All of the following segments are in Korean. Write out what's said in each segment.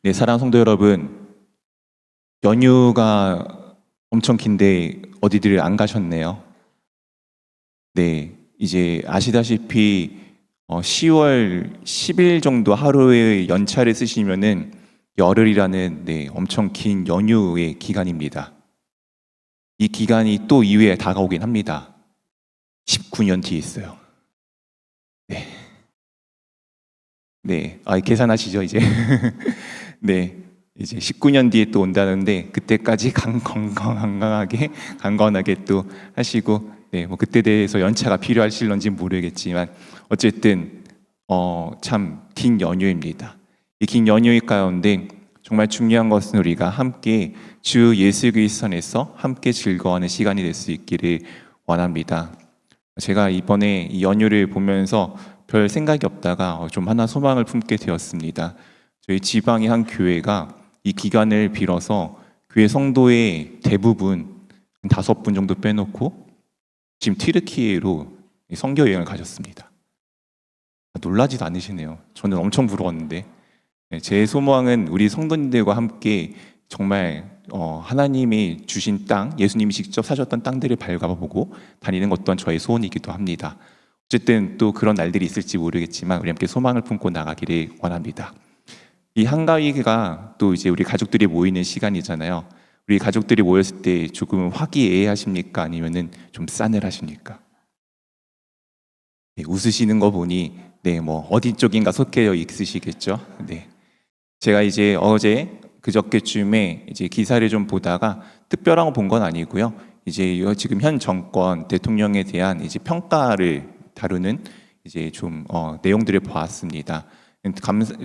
네, 사랑하는 성도 여러분, 연휴가 엄청 긴데 어디들 안 가셨네요. 네, 이제 아시다시피 10월 10일 정도 하루의 연차를 쓰시면은 열흘이라는 엄청 긴 연휴의 기간입니다. 이 기간이 또 이후에 다가오긴 합니다. 19년 뒤에 있어요. 네, 네, 계산하시죠 이제. 네, 이제 19년 뒤에 또 온다는데 그때까지 강건하게 또 하시고, 네, 뭐 그때 대해서 연차가 필요하실런지 모르겠지만 어쨌든 참 긴 연휴입니다. 이 긴 연휴 가운데 정말 중요한 것은 우리가 함께 주 예수 그리스도 안에서 함께 즐거워하는 시간이 될 수 있기를 원합니다. 제가 이번에 이 연휴를 보면서 별 생각이 없다가 좀 하나 소망을 품게 되었습니다. 저희 지방의 한 교회가 이 기간을 빌어서 교회 성도의 대부분 5분 정도 빼놓고 지금 튀르키예로 선교 여행을 가셨습니다. 놀라지도 않으시네요. 저는 엄청 부러웠는데, 제 소망은 우리 성도님들과 함께 정말 하나님이 주신 땅, 예수님이 직접 사셨던 땅들을 밟아보고 다니는 것 또한 저의 소원이기도 합니다. 어쨌든 또 그런 날들이 있을지 모르겠지만 우리 함께 소망을 품고 나가기를 원합니다. 이 한가위가 또 이제 우리 가족들이 모이는 시간이잖아요. 우리 가족들이 모였을 때 조금 화기애애하십니까? 아니면은 좀 싸늘하십니까? 네, 웃으시는 거 보니 뭐 어디 쪽인가 속해 있으시겠죠? 네. 제가 이제 어제 그저께쯤에 이제 기사를 좀 보다가 특별한 거 본 건 아니고요. 이제 지금 현 정권 대통령에 대한 이제 평가를 다루는 이제 좀 내용들을 보았습니다.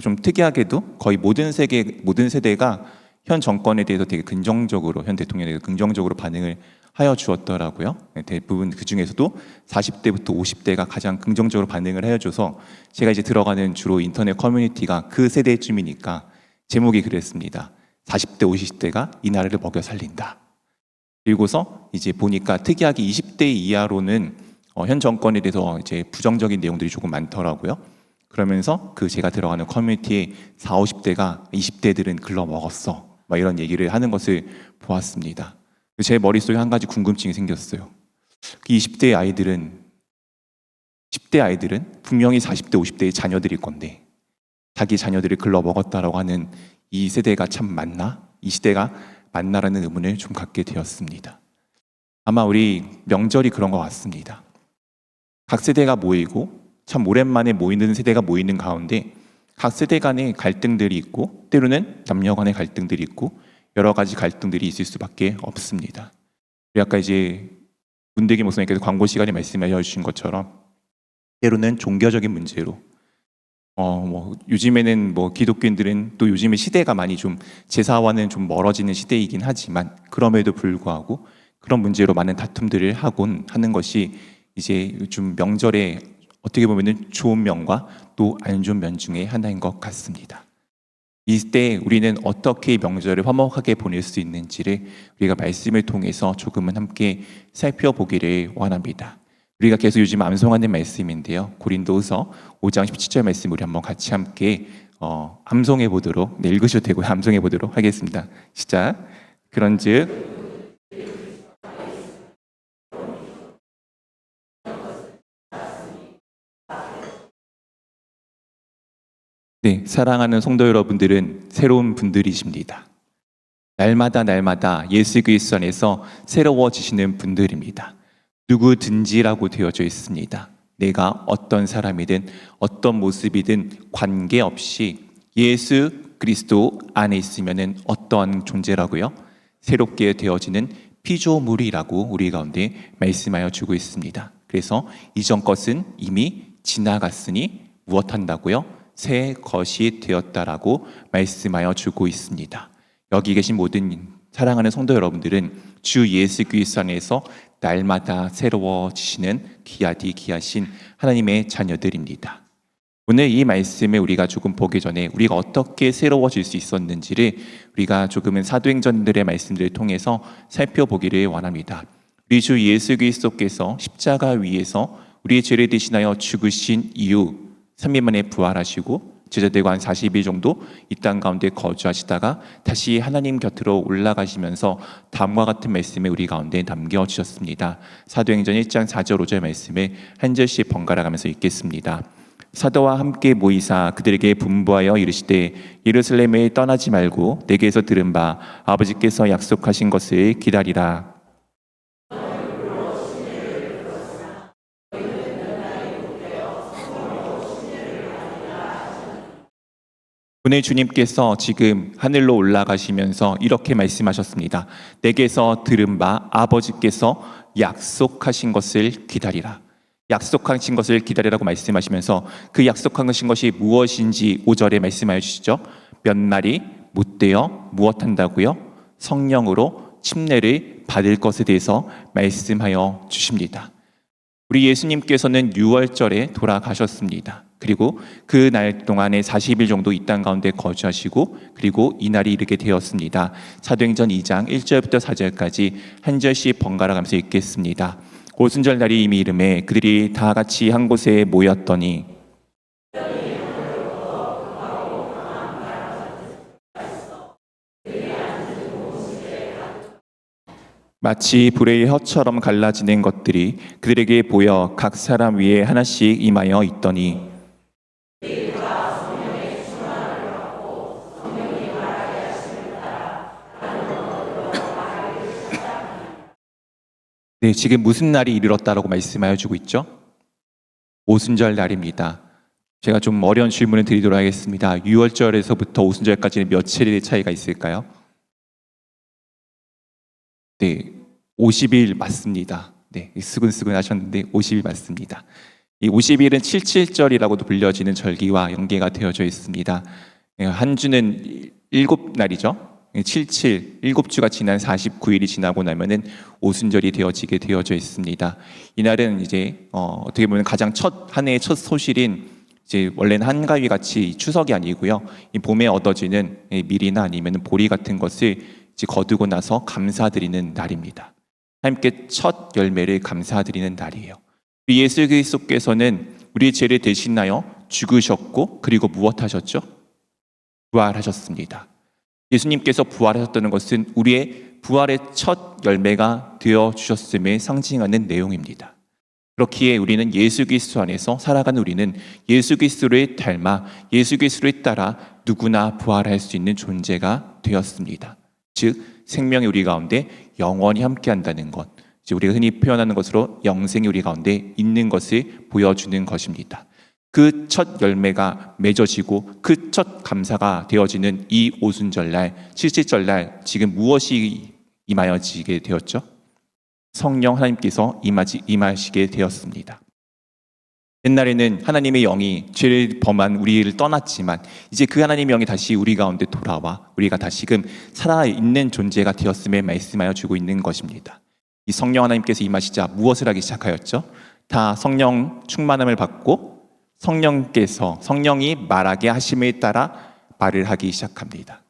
좀 특이하게도 거의 모든 세대가 현 정권에 대해서 되게 긍정적으로, 현 대통령에 대해서 긍정적으로 반응을 하여 주었더라고요. 대부분 그 중에서도 40대부터 50대가 가장 긍정적으로 반응을 해줘서 제가 이제 들어가는 주로 인터넷 커뮤니티가 그 세대쯤이니까 제목이 그랬습니다. 40대, 50대가 이 나라를 먹여 살린다. 그리고서 이제 보니까 특이하게 20대 이하로는 현 정권에 대해서 이제 부정적인 내용들이 조금 많더라고요. 그러면서 그 제가 들어가는 커뮤니티에 40, 50대가 20대들은 글러먹었어, 막 이런 얘기를 하는 것을 보았습니다. 제 머릿속에 한 가지 궁금증이 생겼어요. 20대 아이들은 10대 아이들은 분명히 40대, 50대의 자녀들일 건데 자기 자녀들을 글러먹었다라고 하는 이 세대가 참 맞나? 이 시대가 맞나라는 의문을 좀 갖게 되었습니다. 아마 우리 명절이 그런 것 같습니다. 각 세대가 모이고 참 오랜만에 모이는 세대가 모이는 가운데 각 세대 간의 갈등들이 있고 때로는 남녀 간의 갈등들이 있고 여러 가지 갈등들이 있을 수밖에 없습니다. 아까 이제 문대기 목사님께서 광고 시간에 말씀해 주신 것처럼 때로는 종교적인 문제로 뭐 요즘에는 뭐 기독교인들은 또 요즘에 시대가 많이 좀 제사와는 좀 멀어지는 시대이긴 하지만 그럼에도 불구하고 그런 문제로 많은 다툼들을 하곤 하는 것이 이제 요즘 명절에 어떻게 보면은 좋은 면과 또 안 좋은 면 중에 하나인 것 같습니다. 이때 우리는 어떻게 명절을 화목하게 보낼 수 있는지를 우리가 말씀을 통해서 조금은 함께 살펴보기를 원합니다. 우리가 계속 요즘 암송하는 말씀인데요. 고린도후서 5장 17절 말씀 우리 한번 같이 함께 암송해 보도록, 읽으셔도 되고 암송해 보도록 하겠습니다. 시작. 그런즉 네, 사랑하는 성도 여러분들은 새로운 분들이십니다. 날마다 예수 그리스도 안에서 새로워지시는 분들입니다. 누구든지라고 되어져 있습니다. 내가 어떤 사람이든 어떤 모습이든 관계없이 예수 그리스도 안에 있으면 어떠한 존재라고요? 새롭게 되어지는 피조물이라고 우리 가운데 말씀하여 주고 있습니다. 그래서 이전 것은 이미 지나갔으니 무엇한다고요? 새 것이 되었다라고 말씀하여 주고 있습니다. 여기 계신 모든 사랑하는 성도 여러분들은 주 예수 그리스도 안에서 날마다 새로워지시는 귀하신 하나님의 자녀들입니다. 오늘 이 말씀을 우리가 조금 보기 전에 우리가 어떻게 새로워질 수 있었는지를 우리가 조금은 사도행전들의 말씀들을 통해서 살펴보기를 원합니다. 우리 주 예수 그리스도께서 십자가 위에서 우리의 죄를 대신하여 죽으신 이후 3일 만에 부활하시고 제자들과 한 40일 정도 이 땅 가운데 거주하시다가 다시 하나님 곁으로 올라가시면서 다음과 같은 말씀을 우리 가운데 남겨주셨습니다. 사도행전 1장 4절 5절 말씀을 한 절씩 번갈아 가면서 읽겠습니다. 사도와 함께 모이사 그들에게 분부하여 이르시되 예루살렘에 떠나지 말고 내게서 들은 바 아버지께서 약속하신 것을 기다리라. 오늘 주님께서 지금 하늘로 올라가시면서 이렇게 말씀하셨습니다. 내게서 들은 바 아버지께서 약속하신 것을 기다리라. 약속하신 것을 기다리라고 말씀하시면서 그 약속하신 것이 무엇인지 5절에 말씀하여 주시죠. 몇 날이 못되어 무엇한다고요? 성령으로 침례를 받을 것에 대해서 말씀하여 주십니다. 우리 예수님께서는 6월절에 돌아가셨습니다. 그리고 그 날 동안에 40일 정도 이 땅 가운데 거주하시고 그리고 이 날이 이르게 되었습니다. 사도행전 2장 1절부터 4절까지 한 절씩 번갈아 가면서 읽겠습니다. 오순절 날이 이미 이름에 그들이 다 같이 한 곳에 모였더니 마치 불의 혀처럼 갈라지는 것들이 그들에게 보여 각 사람 위에 하나씩 임하여 있더니 네, 지금 무슨 날이 이르렀다라고 말씀하여 주고 있죠? 오순절 날입니다. 제가 좀 어려운 질문을 드리도록 하겠습니다. 6월절에서부터 오순절까지는 며칠의 차이가 있을까요? 네, 50일 맞습니다. 네, 수근수근 하셨는데 50일 맞습니다. 이 50일은 7.7절이라고도 불려지는 절기와 연계가 되어져 있습니다. 한 주는 7날이죠. 77, 7주가 지난 49일이 지나고 나면은 오순절이 되어지게 되어져 있습니다. 이날은 이제 어떻게 보면 가장 한 해의 첫 소실인 이제 원래는 한가위 같이 추석이 아니고요. 이 봄에 얻어지는 밀이나 아니면 보리 같은 것을 이제 거두고 나서 감사드리는 날입니다. 하나님께 첫 열매를 감사드리는 날이에요. 예수 그리스도께서는 우리의 죄를 대신하여 죽으셨고 그리고 무엇하셨죠? 부활하셨습니다. 예수님께서 부활하셨다는 것은 우리의 부활의 첫 열매가 되어 주셨음을 상징하는 내용입니다. 그렇기에 우리는 예수 그리스도 안에서 살아가는 우리는 예수 그리스도를 닮아 예수 그리스도를 따라 누구나 부활할 수 있는 존재가 되었습니다. 즉 생명이 우리 가운데 영원히 함께한다는 것, 즉 우리가 흔히 표현하는 것으로 영생이 우리 가운데 있는 것을 보여주는 것입니다. 그 첫 열매가 맺어지고 그 첫 감사가 되어지는 이 오순절날, 칠칠절날 지금 무엇이 임하여지게 되었죠? 성령 하나님께서 임하시게 되었습니다. 옛날에는 하나님의 영이 죄를 범한 우리를 떠났지만 이제 그 하나님의 영이 다시 우리 가운데 돌아와 우리가 다시금 살아있는 존재가 되었음을 말씀하여 주고 있는 것입니다. 이 성령 하나님께서 임하시자 무엇을 하기 시작하였죠? 다 성령 충만함을 받고 성령이 말하게 하심에 따라 말을 하기 시작합니다.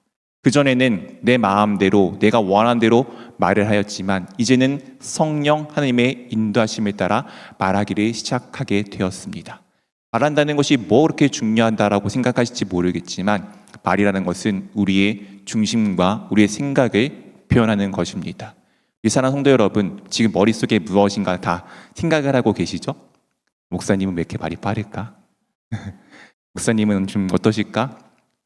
그전에는 내 마음대로 내가 원하는 대로 말을 하였지만 이제는 성령 하나님의 인도하심에 따라 말하기를 시작하게 되었습니다. 말한다는 것이 뭐 그렇게 중요하다라고 생각하실지 모르겠지만 말이라는 것은 우리의 중심과 우리의 생각을 표현하는 것입니다. 이 사랑하는 성도 여러분, 지금 머릿속에 무엇인가 다 생각을 하고 계시죠? 목사님은 왜 이렇게 말이 빠를까? 목사님은 좀 어떠실까?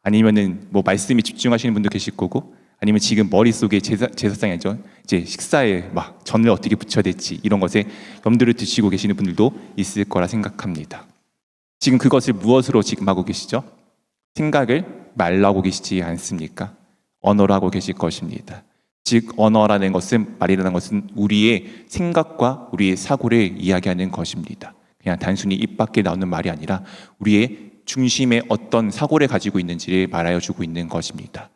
아니면은 뭐 말씀에 집중하시는 분도 계실 거고, 아니면 지금 머릿속에 제사상이 아니죠. 이제 식사에 막 전을 어떻게 부쳐야 될지 이런 것에 염두를 두시고 계시는 분들도 있을 거라 생각합니다. 지금 그것을 무엇으로 지금 하고 계시죠? 생각을 말로 하고 계시지 않습니까? 언어로 하고 계실 것입니다. 즉 언어라는 것은, 말이라는 것은 우리의 생각과 우리의 사고를 이야기하는 것입니다. 그냥 단순히 입 밖에 나오는 말이 아니라 우리의 중심에 어떤 사고를 가지고 있는지를 말하여 주고 있는 것입니다.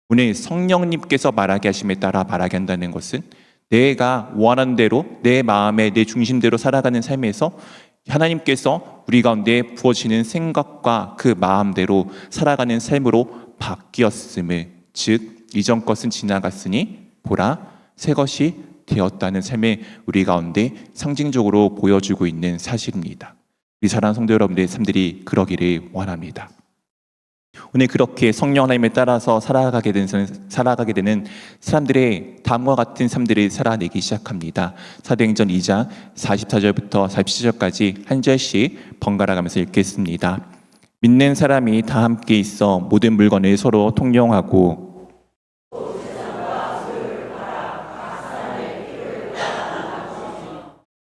오늘 성령님께서 말하게 하심에 따라 말하게 한다는 것은 내가 원하는 대로 내 마음에 내 중심대로 살아가는 삶에서 하나님께서 우리 가운데 부어지는 생각과 그 마음대로 살아가는 삶으로 바뀌었음을, 즉 이전 것은 지나갔으니 보라 새 것이 되었다는 삶을 우리 가운데 상징적으로 보여주고 있는 사실입니다. 우리 사랑하는 성도 여러분들의 삶들이 그러기를 원합니다. 오늘 그렇게 성령 하나님을 따라서 살아가게 되는 사람들의 다음과 같은 삶들을 살아내기 시작합니다. 사도행전 2장 44절부터 47절까지 한 절씩 번갈아 가면서 읽겠습니다. 믿는 사람이 다 함께 있어 모든 물건을 서로 통용하고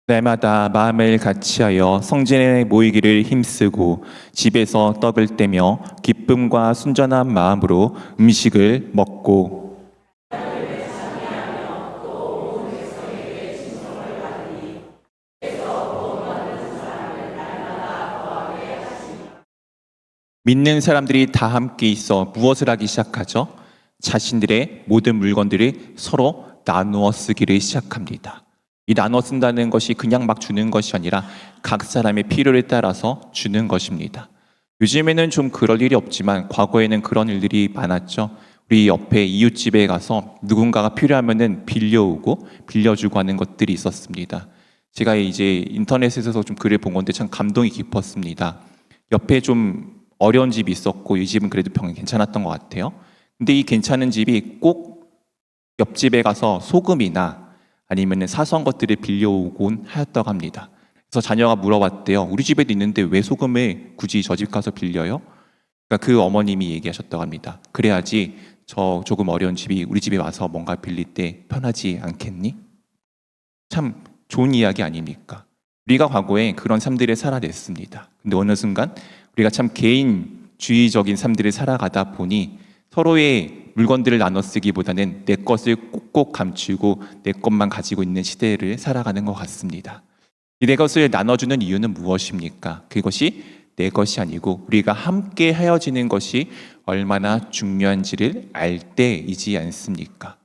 날마다 마음을 같이하여 성전에 모이기를 힘쓰고 집에서 떡을 떼며 기쁨과 순전한 마음으로 음식을 먹고 믿는 사람들이 다 함께 있어 무엇을 하기 시작하죠? 자신들의 모든 물건들을 서로 나누어 쓰기를 시작합니다. 이 나눠 쓴다는 것이 그냥 막 주는 것이 아니라 각 사람의 필요에 따라서 주는 것입니다. 요즘에는 좀 그럴 일이 없지만 과거에는 그런 일들이 많았죠. 우리 옆에 이웃집에 가서 누군가가 필요하면은 빌려오고 빌려주고 하는 것들이 있었습니다. 제가 이제 인터넷에서 좀 글을 본 건데 참 감동이 깊었습니다. 옆에 좀 어려운 집이 있었고 이 집은 그래도 평이 괜찮았던 것 같아요. 근데 이 괜찮은 집이 꼭 옆집에 가서 소금이나 아니면 사소한 것들을 빌려오곤 하였다고 합니다. 그래서 자녀가 물어봤대요. 우리 집에도 있는데 왜 소금을 굳이 저 집 가서 빌려요? 그러니까 그 어머님이 얘기하셨다고 합니다. 그래야지 저 조금 어려운 집이 우리 집에 와서 뭔가 빌릴 때 편하지 않겠니? 참 좋은 이야기 아닙니까? 우리가 과거에 그런 삶들을 살아냈습니다. 근데 어느 순간 우리가 참 개인주의적인 삶들을 살아가다 보니 서로의 물건들을 나눠 쓰기보다는 내 것을 꼭꼭 감추고 내 것만 가지고 있는 시대를 살아가는 것 같습니다. 내 것을 나눠주는 이유는 무엇입니까? 그것이 내 것이 아니고 우리가 함께 하여지는 것이 얼마나 중요한지를 알 때이지 않습니까?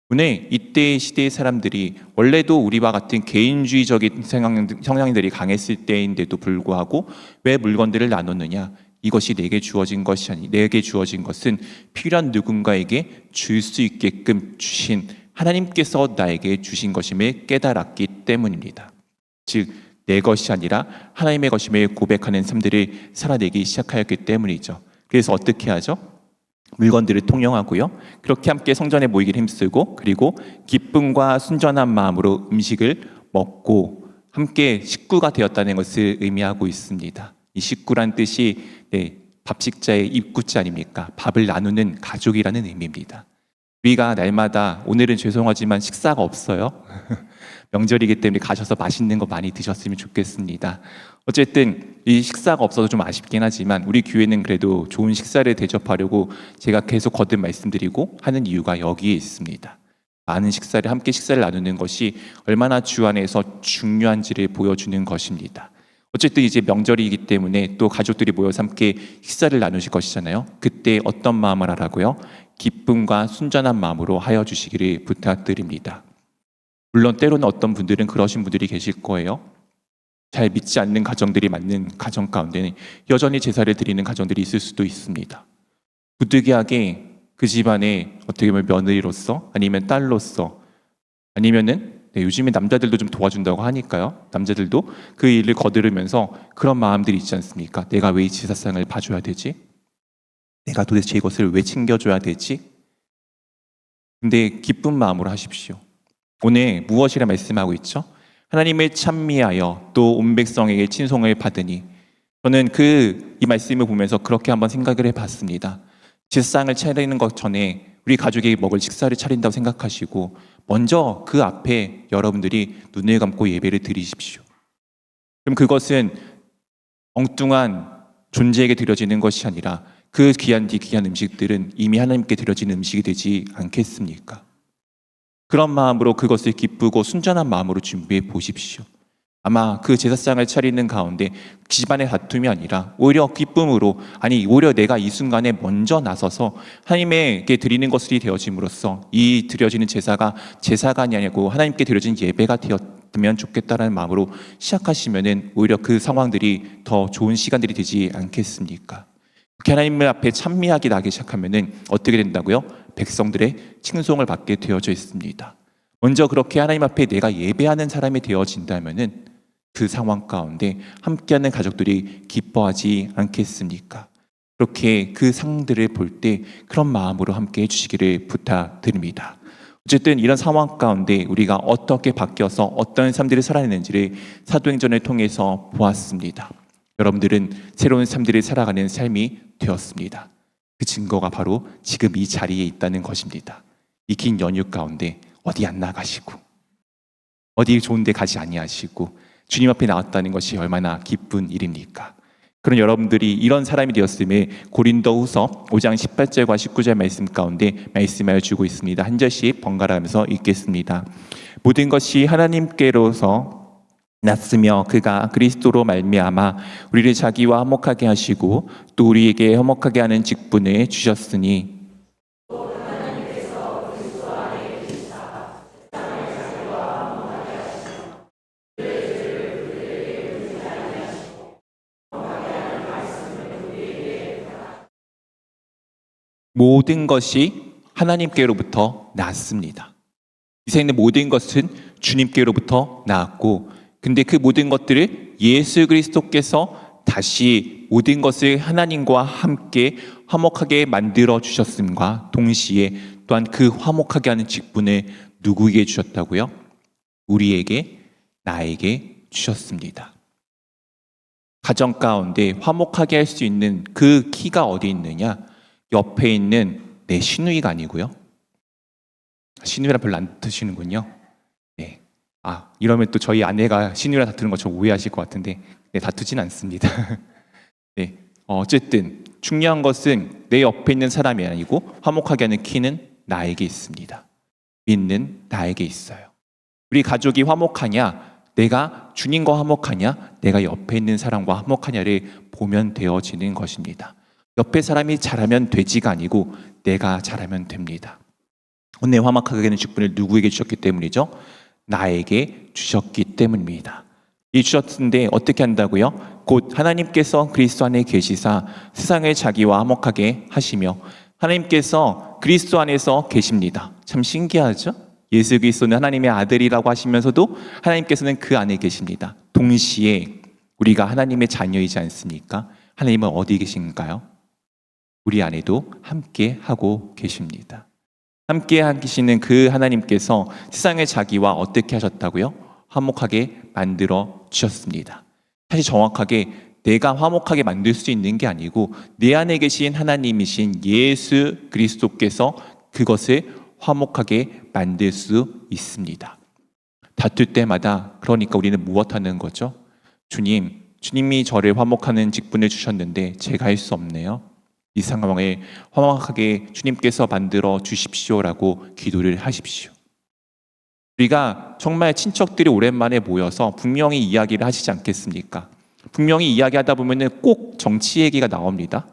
오늘 이때의 시대의 사람들이 원래도 우리와 같은 개인주의적인 성향들이 강했을 때인데도 불구하고 왜 물건들을 나눴느냐? 이것이 내게 주어진 것이 아니 내게 주어진 것은 필요한 누군가에게 줄 수 있게끔 주신 하나님께서 나에게 주신 것임을 깨달았기 때문입니다. 즉 내 것이 아니라 하나님의 것임을 고백하는 삶들을 살아내기 시작하였기 때문이죠. 그래서 어떻게 하죠? 물건들을 통용하고요. 그렇게 함께 성전에 모이기를 힘쓰고 그리고 기쁨과 순전한 마음으로 음식을 먹고 함께 식구가 되었다는 것을 의미하고 있습니다. 이 식구란 뜻이 밥식자의 입구자 아닙니까? 밥을 나누는 가족이라는 의미입니다. 우리가 날마다 오늘은 죄송하지만 식사가 없어요. 명절이기 때문에 가셔서 맛있는 거 많이 드셨으면 좋겠습니다. 어쨌든 이 식사가 없어서 좀 아쉽긴 하지만 우리 교회는 그래도 좋은 식사를 대접하려고 제가 계속 거듭 말씀드리고 하는 이유가 여기에 있습니다. 많은 식사를 함께 식사를 나누는 것이 얼마나 주 안에서 중요한지를 보여주는 것입니다. 어쨌든 이제 명절이기 때문에 또 가족들이 모여서 함께 식사를 나누실 것이잖아요. 그때 어떤 마음을 하라고요? 기쁨과 순전한 마음으로 하여 주시기를 부탁드립니다. 물론 때로는 어떤 분들은 그러신 분들이 계실 거예요. 잘 믿지 않는 가정들이 많은 가정 가운데는 여전히 제사를 드리는 가정들이 있을 수도 있습니다. 부득이하게 그 집안에 어떻게 보면 며느리로서 아니면 딸로서 아니면은 요즘에 남자들도 좀 도와준다고 하니까요. 남자들도 그 일을 거두르면서 그런 마음들이 있지 않습니까? 내가 왜 이 제사상을 봐줘야 되지? 내가 도대체 이것을 왜 챙겨줘야 되지? 근데 기쁜 마음으로 하십시오. 오늘 무엇이라 말씀하고 있죠? 하나님을 찬미하여 또 온 백성에게 친송을 받으니 저는 이 말씀을 보면서 그렇게 한번 생각을 해봤습니다. 제사상을 차리는 것 전에 우리 가족이 먹을 식사를 차린다고 생각하시고 먼저 그 앞에 여러분들이 눈을 감고 예배를 드리십시오. 그럼 그것은 엉뚱한 존재에게 드려지는 것이 아니라 그 귀한 음식들은 이미 하나님께 드려지는 음식이 되지 않겠습니까? 그런 마음으로 그것을 기쁘고 순전한 마음으로 준비해 보십시오. 아마 그 제사상을 차리는 가운데 집안의 다툼이 아니라 오히려 기쁨으로 오히려 내가 이 순간에 먼저 나서서 하나님에게 드리는 것이 되어짐으로써 이 드려지는 제사가 아니고 하나님께 드려진 예배가 되었으면 좋겠다라는 마음으로 시작하시면은 오히려 그 상황들이 더 좋은 시간들이 되지 않겠습니까? 그렇게 하나님 앞에 찬미하기 나기 시작하면은 어떻게 된다고요? 백성들의 칭송을 받게 되어져 있습니다. 먼저 그렇게 하나님 앞에 내가 예배하는 사람이 되어진다면은 그 상황 가운데 함께하는 가족들이 기뻐하지 않겠습니까? 그렇게 그 상들을 볼 때 그런 마음으로 함께 해주시기를 부탁드립니다. 어쨌든 이런 상황 가운데 우리가 어떻게 바뀌어서 어떤 삶들을 살아내는지를 사도행전을 통해서 보았습니다. 여러분들은 새로운 삶들을 살아가는 삶이 되었습니다. 그 증거가 바로 지금 이 자리에 있다는 것입니다. 이 긴 연휴 가운데 어디 안 나가시고 어디 좋은 데 가지 아니하시고 주님 앞에 나왔다는 것이 얼마나 기쁜 일입니까? 그런 여러분들이 이런 사람이 되었음에 고린도후서 5장 18절과 19절 말씀 가운데 말씀을 주고 있습니다. 한 절씩 번갈아 가면서 읽겠습니다. 모든 것이 하나님께로서 났으며 그가 그리스도로 말미암아 우리를 자기와 화목하게 하시고 또 우리에게 화목하게 하는 직분을 주셨으니 모든 것이 하나님께로부터 나왔습니다. 이 세상의 모든 것은 주님께로부터 나왔고, 근데 그 모든 것들을 예수 그리스도께서 다시 모든 것을 하나님과 함께 화목하게 만들어 주셨음과 동시에 또한 그 화목하게 하는 직분을 누구에게 주셨다고요? 우리에게, 나에게 주셨습니다. 가정 가운데 화목하게 할 수 있는 그 키가 어디 있느냐? 옆에 있는 내 시누이가 아니고요. 시누이랑 별로 안 드시는군요. 네. 이러면 또 저희 아내가 시누이랑 다투는 것처럼 오해하실 것 같은데, 네, 다투진 않습니다. 네. 어쨌든 중요한 것은 내 옆에 있는 사람이 아니고 화목하게 하는 키는 나에게 있습니다. 믿는 나에게 있어요. 우리 가족이 화목하냐? 내가 주님과 화목하냐? 내가 옆에 있는 사람과 화목하냐를 보면 되어지는 것입니다. 옆에 사람이 잘하면 되지가 아니고 내가 잘하면 됩니다. 오늘 화목하게 하는 직분을 누구에게 주셨기 때문이죠? 나에게 주셨기 때문입니다. 이 주셨는데 어떻게 한다고요? 곧 하나님께서 그리스도 안에 계시사 세상을 자기와 화목하게 하시며, 하나님께서 그리스도 안에서 계십니다. 참 신기하죠? 예수 그리스도는 하나님의 아들이라고 하시면서도 하나님께서는 그 안에 계십니다. 동시에 우리가 하나님의 자녀이지 않습니까? 하나님은 어디 계신가요? 우리 안에도 함께 하고 계십니다. 함께 하시는 그 하나님께서 세상의 자기와 어떻게 하셨다고요? 화목하게 만들어 주셨습니다. 사실 정확하게 내가 화목하게 만들 수 있는 게 아니고 내 안에 계신 하나님이신 예수 그리스도께서 그것을 화목하게 만들 수 있습니다. 다툴 때마다 그러니까 우리는 무엇하는 거죠? 주님이 저를 화목하는 직분을 주셨는데 제가 할 수 없네요. 이 상황을 화목하게 주님께서 만들어 주십시오라고 기도를 하십시오. 우리가 정말 친척들이 오랜만에 모여서 분명히 이야기를 하시지 않겠습니까? 분명히 이야기하다 보면 꼭 정치 얘기가 나옵니다.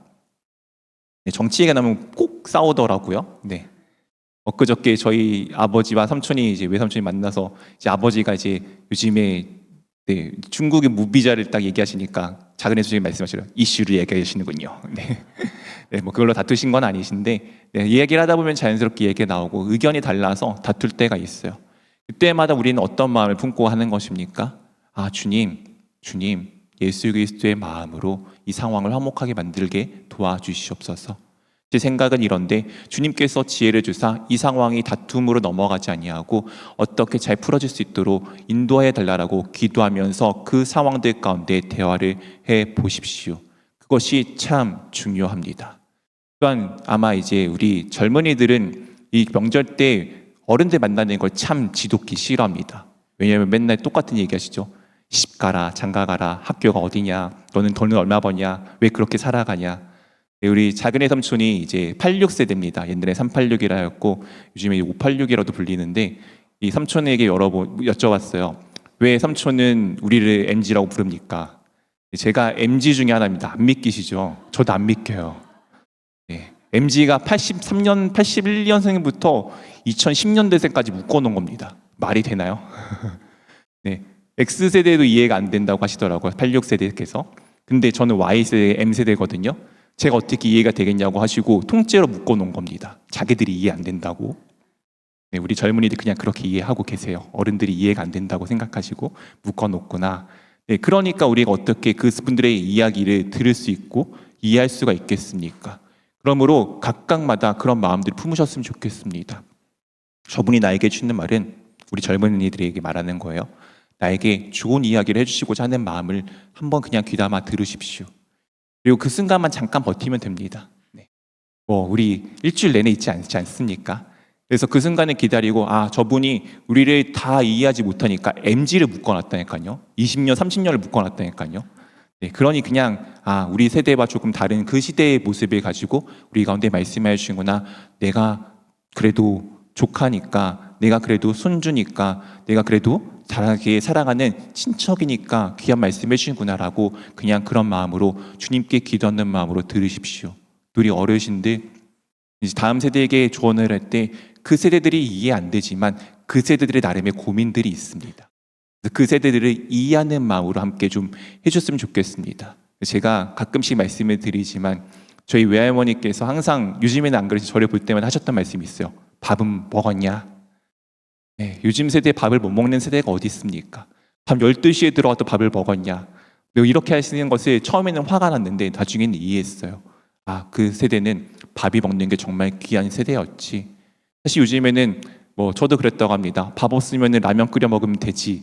네, 정치 얘기가 나오면 꼭 싸우더라고요. 네. 엊그저께 저희 아버지와 삼촌이 이제 외삼촌이 만나서 이제 아버지가 이제 요즘에 중국의 무비자를 딱 얘기하시니까 작은 애수님이 말씀하시더라고요. 이슈를 얘기하시는군요. 네. 네, 뭐 그걸로 다투신 건 아니신데, 네, 얘기를 하다 보면 자연스럽게 얘기가 나오고 의견이 달라서 다툴 때가 있어요. 그때마다 우리는 어떤 마음을 품고 하는 것입니까? 주님, 예수 그리스도의 마음으로 이 상황을 화목하게 만들게 도와주시옵소서. 제 생각은 이런데, 주님께서 지혜를 주사 이 상황이 다툼으로 넘어가지 아니하고 어떻게 잘 풀어질 수 있도록 인도해 달라고 기도하면서 그 상황들 가운데 대화를 해 보십시오. 그것이 참 중요합니다. 또한 아마 이제 우리 젊은이들은 이 명절 때 어른들 만나는 걸 참 지독히 싫어합니다. 왜냐하면 맨날 똑같은 얘기 하시죠. 시집 가라, 장가 가라, 학교가 어디냐, 너는 돈을 얼마 버냐, 왜 그렇게 살아가냐. 우리 작은애 삼촌이 이제 86세대입니다. 옛날에 386이라 했고 요즘에 586이라도 불리는데, 이 삼촌에게 여러 번 여쭤봤어요. 왜 삼촌은 우리를 MZ라고 부릅니까? 제가 MZ 중에 하나입니다. 안 믿기시죠? 저도 안 믿겨요. 네. MZ가 83년, 81년생부터 2010년대생까지 묶어놓은 겁니다. 말이 되나요? 네. X세대도 이해가 안 된다고 하시더라고요. 86세대께서. 근데 저는 Y세대, M세대거든요. 제가 어떻게 이해가 되겠냐고 하시고 통째로 묶어놓은 겁니다. 자기들이 이해 안 된다고. 네, 우리 젊은이들 그냥 그렇게 이해하고 계세요. 어른들이 이해가 안 된다고 생각하시고 묶어놓구나. 네, 그러니까 우리가 어떻게 그분들의 이야기를 들을 수 있고 이해할 수가 있겠습니까? 그러므로 각각마다 그런 마음들을 품으셨으면 좋겠습니다. 저분이 나에게 주는 말은 우리 젊은이들에게 말하는 거예요. 나에게 좋은 이야기를 해주시고자 하는 마음을 한번 그냥 귀담아 들으십시오. 그리고 그 순간만 잠깐 버티면 됩니다. 네. 우리 일주일 내내 있지 않습니까? 그래서 그 순간을 기다리고 저분이 우리를 다 이해하지 못하니까 MG를 묶어놨다니까요. 20년, 30년을 묶어놨다니까요. 네, 그러니 그냥 우리 세대와 조금 다른 그 시대의 모습을 가지고 우리 가운데 말씀해 주시구나. 내가 그래도 조카니까, 내가 그래도 손주니까, 내가 그래도 사랑하게 사랑하는 친척이니까 귀한 말씀해 주시구나라고 그냥 그런 마음으로 주님께 기도하는 마음으로 들으십시오. 우리 어르신들 이제 다음 세대에게 조언을 할 때 그 세대들이 이해 안 되지만 그 세대들의 나름의 고민들이 있습니다. 그 세대들을 이해하는 마음으로 함께 좀 해줬으면 좋겠습니다. 제가 가끔씩 말씀을 드리지만 저희 외할머니께서 항상 요즘에는 안 그래서 저를 볼 때마다 하셨던 말씀이 있어요. 밥은 먹었냐? 네, 요즘 세대에 밥을 못 먹는 세대가 어디 있습니까? 밤 12시에 들어와도 밥을 먹었냐? 이렇게 하시는 것을 처음에는 화가 났는데 나중에는 이해했어요. 그 세대는 밥이 먹는 게 정말 귀한 세대였지. 사실 요즘에는 저도 그랬다고 합니다. 밥 없으면 라면 끓여 먹으면 되지.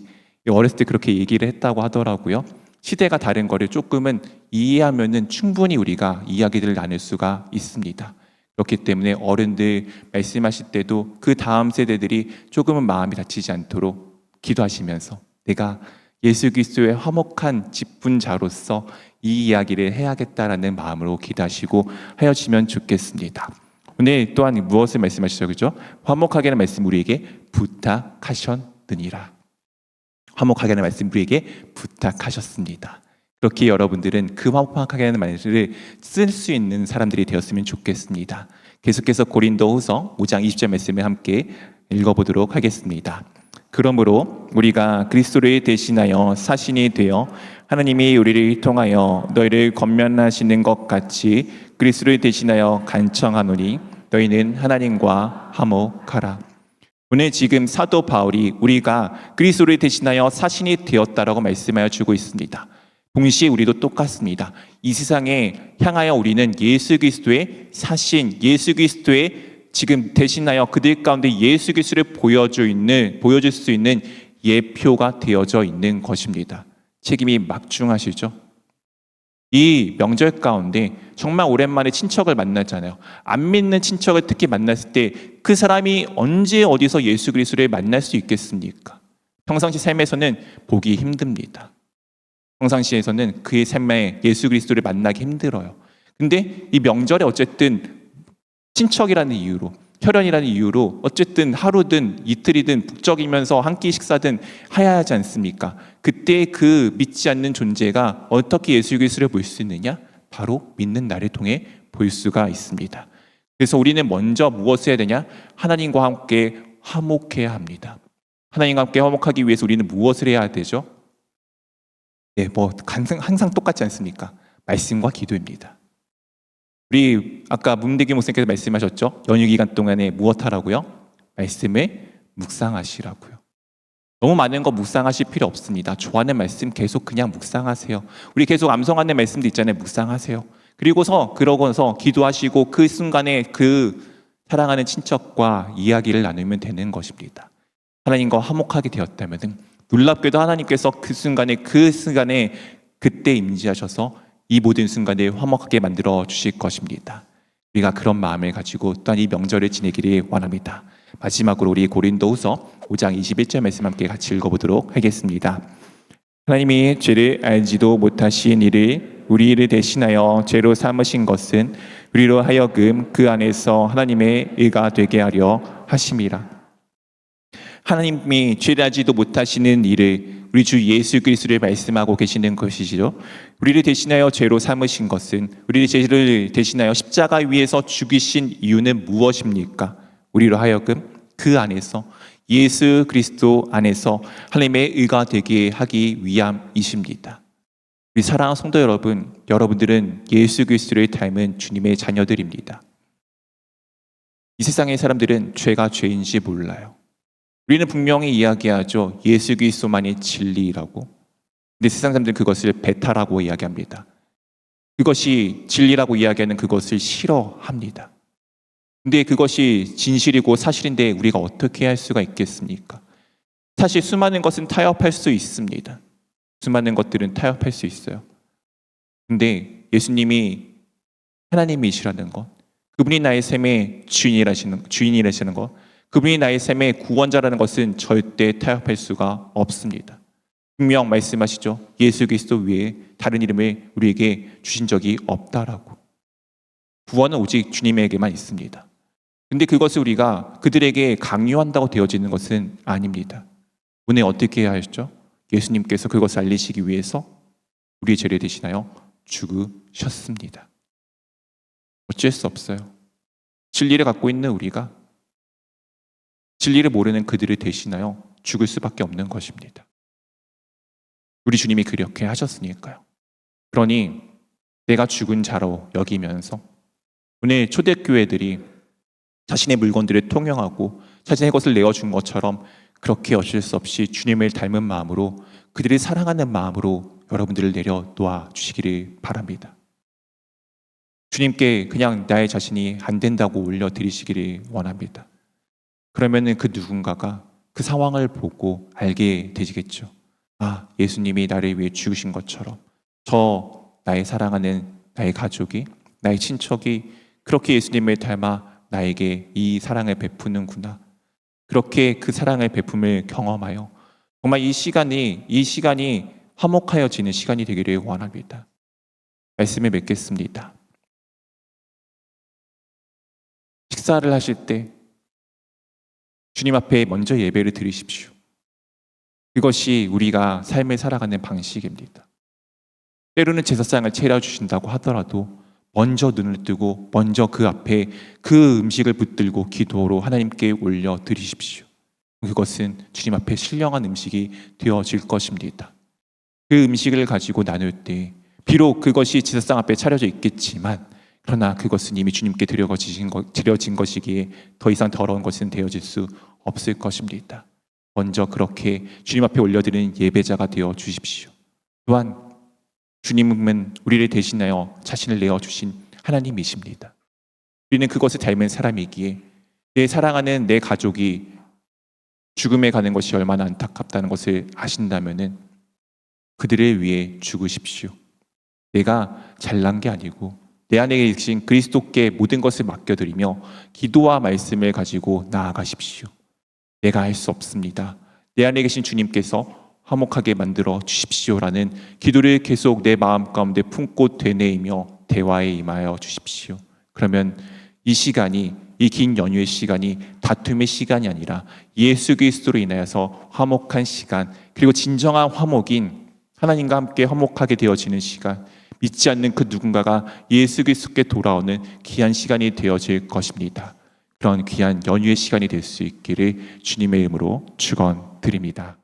어렸을 때 그렇게 얘기를 했다고 하더라고요. 시대가 다른 거를 조금은 이해하면은 충분히 우리가 이야기들을 나눌 수가 있습니다. 그렇기 때문에 어른들 말씀하실 때도 그 다음 세대들이 조금은 마음이 다치지 않도록 기도하시면서 내가 예수 그리스도의 화목한 직분자로서 이 이야기를 해야겠다라는 마음으로 기도하시고 하여지면 좋겠습니다. 오늘 또한 무엇을 말씀하시죠? 그죠? 화목하게는 말씀 우리에게 부탁하셨느니라. 화목하게 하는 말씀 우리에게 부탁하셨습니다. 그렇게 여러분들은 그 화목하게 하는 말씀을 쓸 수 있는 사람들이 되었으면 좋겠습니다. 계속해서 고린도후서 5장 20절 말씀을 함께 읽어보도록 하겠습니다. 그러므로 우리가 그리스도를 대신하여 사신이 되어 하나님이 우리를 통하여 너희를 권면하시는 것 같이 그리스도를 대신하여 간청하노니 너희는 하나님과 화목하라. 오늘 지금 사도 바울이 우리가 그리스도를 대신하여 사신이 되었다라고 말씀하여 주고 있습니다. 동시에 우리도 똑같습니다. 이 세상에 향하여 우리는 예수 그리스도의 사신, 예수 그리스도의 지금 대신하여 그들 가운데 예수 그리스도를 보여줄 수 있는 예표가 되어져 있는 것입니다. 책임이 막중하시죠? 이 명절 가운데 정말 오랜만에 친척을 만나잖아요. 안 믿는 친척을 특히 만났을 때 그 사람이 언제 어디서 예수 그리스도를 만날 수 있겠습니까? 평상시 삶에서는 보기 힘듭니다. 평상시에서는 그의 삶에 예수 그리스도를 만나기 힘들어요. 근데 이 명절에 어쨌든 친척이라는 이유로, 혈연이라는 이유로 어쨌든 하루든 이틀이든 북적이면서 한 끼 식사든 해야 하지 않습니까? 그때 그 믿지 않는 존재가 어떻게 예수 그리스도를 볼 수 있느냐? 바로 믿는 나를 통해 볼 수가 있습니다. 그래서 우리는 먼저 무엇을 해야 되냐? 하나님과 함께 화목해야 합니다. 하나님과 함께 화목하기 위해서 우리는 무엇을 해야 되죠? 네, 항상 똑같지 않습니까? 말씀과 기도입니다. 우리 아까 문대기 목사님께서 말씀하셨죠? 연휴 기간 동안에 무엇 하라고요? 말씀을 묵상하시라고요. 너무 많은 거 묵상하실 필요 없습니다. 좋아하는 말씀 계속 그냥 묵상하세요. 우리 계속 암송하는 말씀도 있잖아요. 묵상하세요. 그러고서 기도하시고 그 순간에 그 사랑하는 친척과 이야기를 나누면 되는 것입니다. 하나님과 화목하게 되었다면 놀랍게도 하나님께서 그 순간에 그때 임재하셔서 이 모든 순간을 화목하게 만들어 주실 것입니다. 우리가 그런 마음을 가지고 또한 이 명절을 지내기를 원합니다. 마지막으로 우리 고린도후서 5장 21절 말씀 함께 같이 읽어보도록 하겠습니다. 하나님이 죄를 알지도 못하신 이를 우리를 대신하여 죄로 삼으신 것은 우리로 하여금 그 안에서 하나님의 의가 되게 하려 하심이라. 하나님이 죄를 알지도 못하시는 이를 우리 주 예수 그리스도를 말씀하고 계시는 것이죠. 우리를 대신하여 죄로 삼으신 것은 우리의 죄를 대신하여 십자가 위에서 죽이신 이유는 무엇입니까? 우리로 하여금 그 안에서 예수 그리스도 안에서 하나님의 의가 되게 하기 위함이십니다. 우리 사랑하는 성도 여러분, 여러분들은 예수 그리스도를 닮은 주님의 자녀들입니다. 이 세상의 사람들은 죄가 죄인지 몰라요. 우리는 분명히 이야기하죠. 예수 그리스도만이 진리라고. 근데 세상 사람들은 그것을 배타라고 이야기합니다. 그것이 진리라고 이야기하는 그것을 싫어합니다. 근데 그것이 진실이고 사실인데 우리가 어떻게 할 수가 있겠습니까? 사실 수많은 것은 타협할 수 있습니다. 수많은 것들은 타협할 수 있어요. 근데 예수님이 하나님이시라는 것, 그분이 나의 삶의 주인이라시는 것, 그분이 나의 삶의 구원자라는 것은 절대 타협할 수가 없습니다. 분명 말씀하시죠. 예수 그리스도 외에 다른 이름을 우리에게 주신 적이 없다라고. 구원은 오직 주님에게만 있습니다. 근데 그것을 우리가 그들에게 강요한다고 되어지는 것은 아닙니다. 오늘 어떻게 해야 하셨죠? 예수님께서 그것을 알리시기 위해서 우리의 죄를 대신하여 죽으셨습니다. 어쩔 수 없어요. 진리를 갖고 있는 우리가 진리를 모르는 그들을 대신하여 죽을 수밖에 없는 것입니다. 우리 주님이 그렇게 하셨으니까요. 그러니 내가 죽은 자로 여기면서 오늘 초대교회들이 자신의 물건들을 통용하고 자신의 것을 내어준 것처럼 그렇게 어쩔 수 없이 주님을 닮은 마음으로 그들을 사랑하는 마음으로 여러분들을 내려놓아 주시기를 바랍니다. 주님께 그냥 나의 자신이 안 된다고 올려드리시기를 원합니다. 그러면은 그 누군가가 그 상황을 보고 알게 되시겠죠. 아, 예수님이 나를 위해 죽으신 것처럼 저 나의 사랑하는 나의 가족이, 나의 친척이 그렇게 예수님을 닮아 나에게 이 사랑을 베푸는구나. 그렇게 그 사랑의 베품을 경험하여 정말 이 시간이 화목하여지는 시간이 되기를 원합니다. 말씀을 맺겠습니다. 식사를 하실 때 주님 앞에 먼저 예배를 드리십시오. 그것이 우리가 삶을 살아가는 방식입니다. 때로는 제사상을 차려주신다고 하더라도 먼저 눈을 뜨고 먼저 그 앞에 그 음식을 붙들고 기도로 하나님께 올려드리십시오. 그것은 주님 앞에 신령한 음식이 되어질 것입니다. 그 음식을 가지고 나눌 때 비록 그것이 제사상 앞에 차려져 있겠지만 그러나 그것은 이미 주님께 드려진 것이기에 더 이상 더러운 것은 되어질 수 없을 것입니다. 먼저 그렇게 주님 앞에 올려드리는 예배자가 되어 주십시오. 또한 주님은 우리를 대신하여 자신을 내어주신 하나님이십니다. 우리는 그것을 닮은 사람이기에 내 사랑하는 내 가족이 죽음에 가는 것이 얼마나 안타깝다는 것을 아신다면 그들을 위해 죽으십시오. 내가 잘난 게 아니고 내 안에 계신 그리스도께 모든 것을 맡겨드리며 기도와 말씀을 가지고 나아가십시오. 내가 할 수 없습니다. 내 안에 계신 주님께서 화목하게 만들어 주십시오라는 기도를 계속 내 마음 가운데 품고 되뇌이며 대화에 임하여 주십시오. 그러면 이 시간이, 이 긴 연휴의 시간이 다툼의 시간이 아니라 예수 그리스도로 인하여서 화목한 시간, 그리고 진정한 화목인 하나님과 함께 화목하게 되어지는 시간, 믿지 않는 그 누군가가 예수 그리스도께 돌아오는 귀한 시간이 되어질 것입니다. 그런 귀한 연휴의 시간이 될 수 있기를 주님의 이름으로 축원드립니다.